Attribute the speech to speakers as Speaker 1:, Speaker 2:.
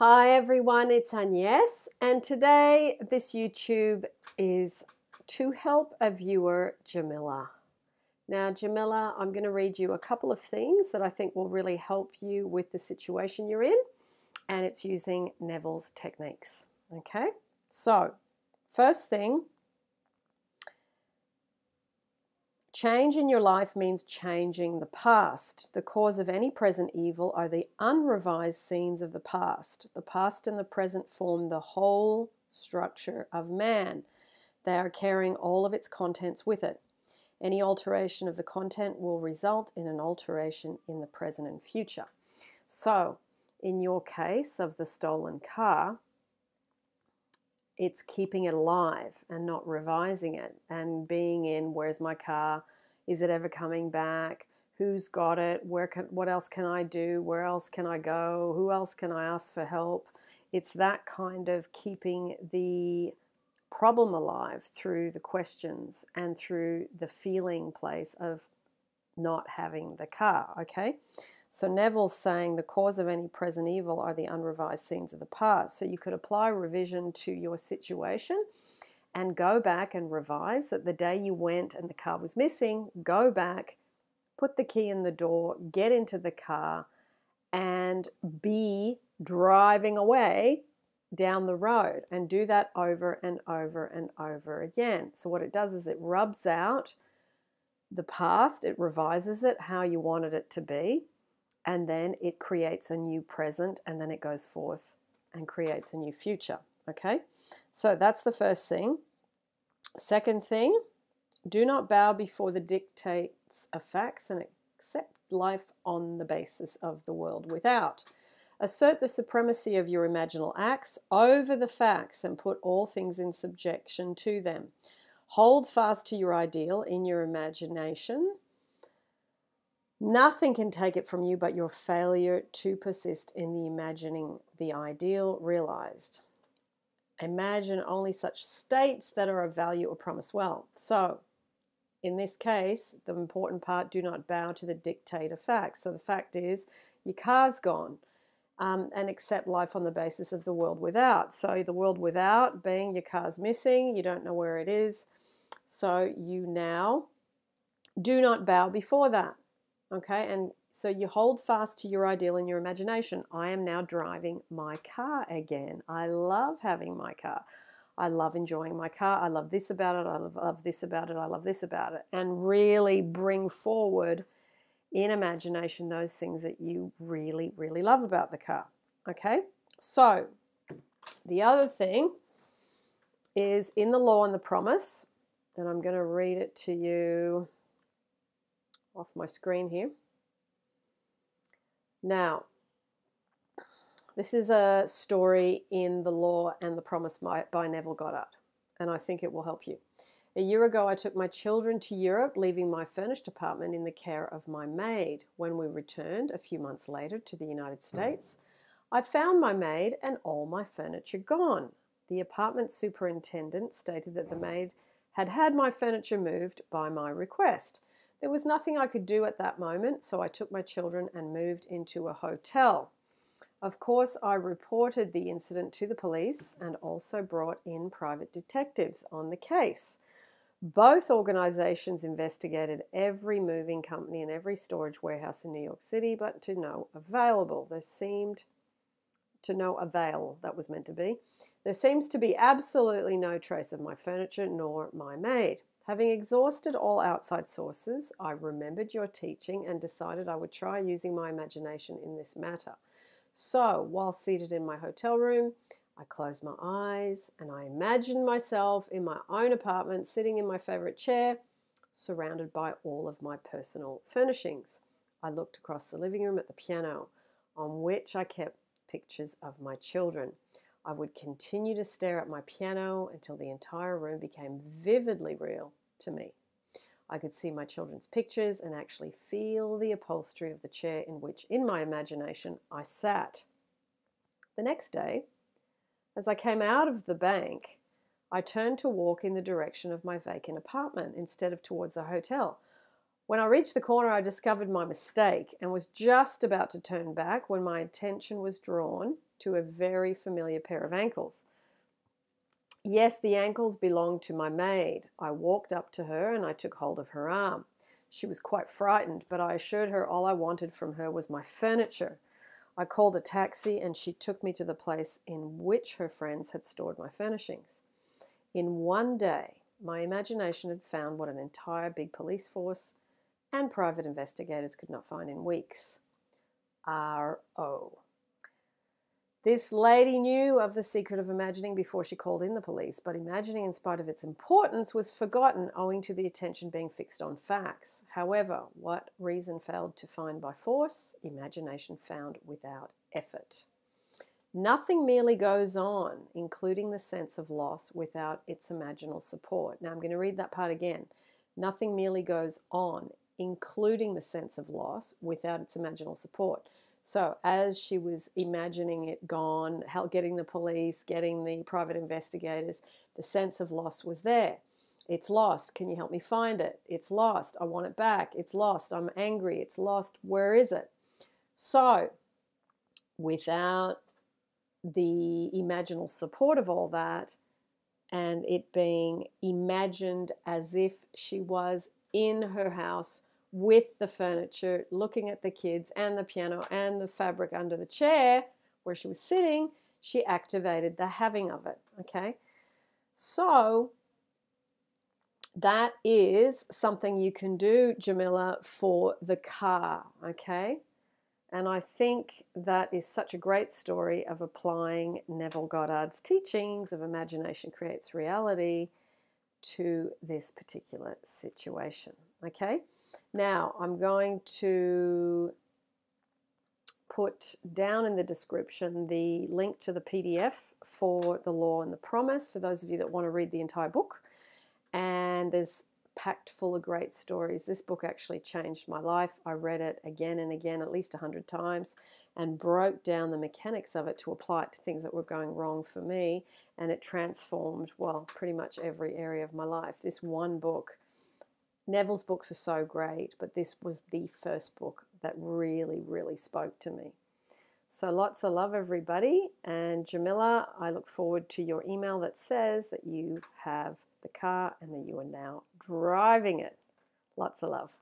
Speaker 1: Hi everyone, it's Agnes, and today this YouTube is to help a viewer, Jamila. Now, Jamila, I'm going to read you a couple of things that I think will really help you with the situation you're in, and it's using Neville's techniques. Okay, so first thing, change in your life means changing the past. The cause of any present evil are the unrevised scenes of the past. The past and the present form the whole structure of man. They are carrying all of its contents with it. Any alteration of the content will result in an alteration in the present and future. So, in your case of the stolen car, it's keeping it alive and not revising it and being in, where's my car? Is it ever coming back? Who's got it? What else can I do? Where else can I go? Who else can I ask for help? It's that kind of keeping the problem alive through the questions and through the feeling place of not having the car, okay? So Neville's saying the cause of any present evil are the unrevised scenes of the past. So you could apply revision to your situation and go back and revise that the day you went and the car was missing, go back, put the key in the door, get into the car, and be driving away down the road, and do that over and over and over again. So what it does is it rubs out the past, it revises it how you wanted it to be, and then it creates a new present, and then it goes forth and creates a new future. Okay, so that's the first thing. Second thing, do not bow before the dictates of facts and accept life on the basis of the world without. Assert the supremacy of your imaginal acts over the facts and put all things in subjection to them. Hold fast to your ideal in your imagination. Nothing can take it from you but your failure to persist in the imagining the ideal realized. Imagine only such states that are of value or promise well. So, in this case, the important part, do not bow to the dictate of facts. So the fact is, your car's gone. And accept life on the basis of the world without. So the world without being your car's missing, you don't know where it is. So you now do not bow before that. Okay, and so you hold fast to your ideal in your imagination. I am now driving my car again. I love having my car. I love enjoying my car. I love this about it. I love this about it. I love this about it. And really bring forward in imagination those things that you really, really love about the car. Okay, so the other thing is in the law and the promise, and I'm going to read it to you off my screen here. Now, this is a story in the law and the promise by Neville Goddard, and I think it will help you. A year ago, I took my children to Europe, leaving my furnished apartment in the care of my maid. When we returned a few months later to the United States, I found my maid and all my furniture gone. The apartment superintendent stated that the maid had had my furniture moved by my request. There was nothing I could do at that moment, so I took my children and moved into a hotel. Of course, I reported the incident to the police and also brought in private detectives on the case. Both organizations investigated every moving company and every storage warehouse in New York City, but to no avail. There seemed to no avail, that was meant to be. There seems to be absolutely no trace of my furniture nor my maid. Having exhausted all outside sources, I remembered your teaching and decided I would try using my imagination in this matter. So, while seated in my hotel room, I closed my eyes and I imagined myself in my own apartment, sitting in my favorite chair, surrounded by all of my personal furnishings. I looked across the living room at the piano, on which I kept pictures of my children. I would continue to stare at my piano until the entire room became vividly real to me. I could see my children's pictures and actually feel the upholstery of the chair in which, in my imagination, I sat. The next day, as I came out of the bank, I turned to walk in the direction of my vacant apartment instead of towards the hotel. When I reached the corner, I discovered my mistake and was just about to turn back when my attention was drawn to a very familiar pair of ankles. Yes, the ankles belonged to my maid. I walked up to her and I took hold of her arm. She was quite frightened, but I assured her all I wanted from her was my furniture. I called a taxi and she took me to the place in which her friends had stored my furnishings. In one day, my imagination had found what an entire big police force and private investigators could not find in weeks. R.O. This lady knew of the secret of imagining before she called in the police, but imagining, in spite of its importance, was forgotten owing to the attention being fixed on facts. However, what reason failed to find by force, imagination found without effort. Nothing merely goes on, including the sense of loss, without its imaginal support. Now I'm going to read that part again. Nothing merely goes on, including the sense of loss, without its imaginal support. So as she was imagining it gone, getting the police, getting the private investigators, the sense of loss was there. It's lost. Can you help me find it? It's lost. I want it back. It's lost. I'm angry. It's lost. Where is it? So without the imaginal support of all that, and it being imagined as if she was in her house with the furniture, looking at the kids and the piano and the fabric under the chair where she was sitting, she activated the having of it. Okay, so that is something you can do, Jamila, for the car. Okay, and I think that is such a great story of applying Neville Goddard's teachings of imagination creates reality to this particular situation. Okay, now I'm going to put down in the description the link to the PDF for The Law and the Promise for those of you that want to read the entire book. And there's packed full of great stories. This book actually changed my life. I read it again and again, at least 100 times, and broke down the mechanics of it to apply it to things that were going wrong for me, and it transformed, well, pretty much every area of my life. This one book, Neville's books are so great, but this was the first book that really, really spoke to me. So lots of love, everybody. And Jamila, I look forward to your email that says that you have the car and that you are now driving it. Lots of love.